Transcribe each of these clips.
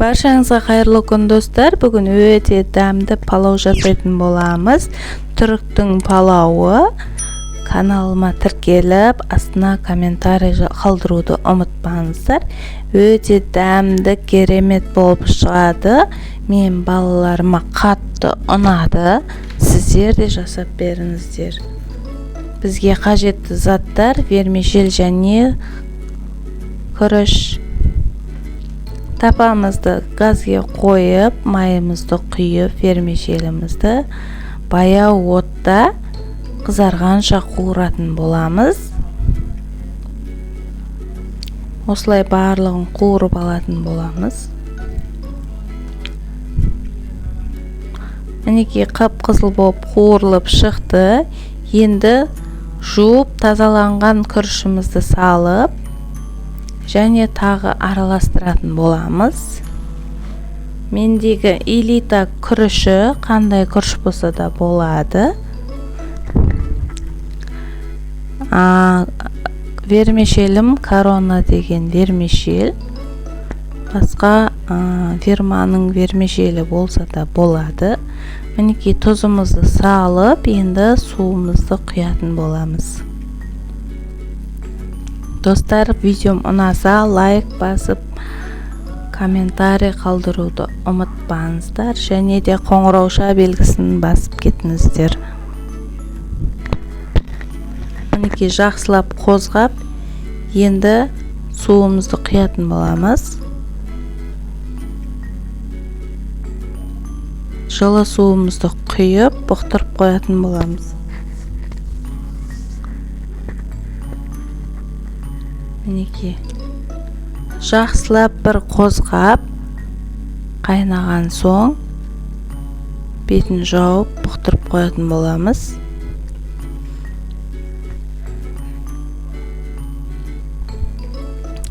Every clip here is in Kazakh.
Баршаңызға қайырлы күн достар. Бүгін өте дәмді палау жасайтын боламыз. Түріктің палауы. Каналыма тіркеліп, астына комментарий қалдыруды ұмытпаңыздар. Өте дәмді, керемет болып шығады. Мен балаларыма қатты ұнады. Сіздер де жасап беріңіздер. Бізге қажетті заттар: вермишель және күріш. Тапамызды газге қойып, майымызды құйып, вермишелімізді баяу отта қызарғанша қуыратын боламыз. Осылай барлығын қуырып алатын боламыз. Мінекей қып-қызыл болып қуырылып шықты. Енді жуып тазаланған күрішімізді салып, және тағы араластыратын боламыз. Мендегі элита күріші, қандай күріш болса да болады. Вермишелім корона деген вермишель. Басқа фирманың вермишелі болса да болады. Мінекей тұзымызды салып, енді суымызды құятын боламыз. Достар, видеом ұнаса лайк басып, комментарий қалдыруды ұмытпаңыздар, және де қоңырауша белгісін басып кетіңіздер. Мінекей жақсылап қозғап, енді суымызды құятын боламыз. Жылы суымызды құйып, бұқтырып қоятын боламыз. Мінекей жақсылап бір қозғап, қайнаған соң бетін жауып, бұқтырып қоятын боламыз.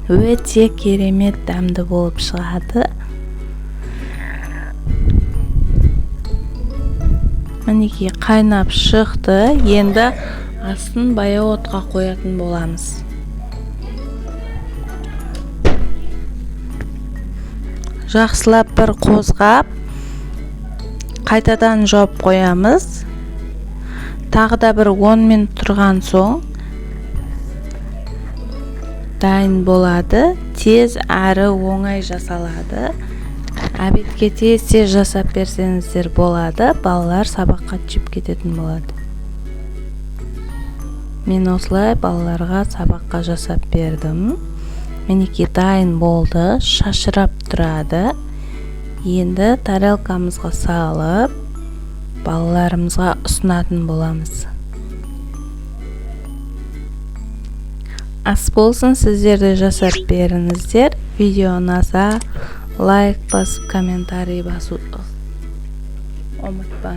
Өте керемет дәмді болып шығады. Мінекей қайнап шықты. Енді астын баяу отқа қоятын боламыз. Жақсылап бір қозғап, қайтадан жауып қоямыз. Тағы да бір 10 минут тұрған соң дайын болады. Тез әрі оңай жасалады. Әбетке тез жасап берсеңіздер болады. Балалар сабаққа жеп кететін болады. Мен осылай балаларға сабаққа жасап бердім. Мінекей дайын болды, шашырап тұрады. Енді тарелкамызға салып, балаларымызға ұсынатын боламыз. Ас болсын, сіздер де жасап беріңіздер. Видео ұнаса лайк басып, комментарий басуды ұмытпаңыздар.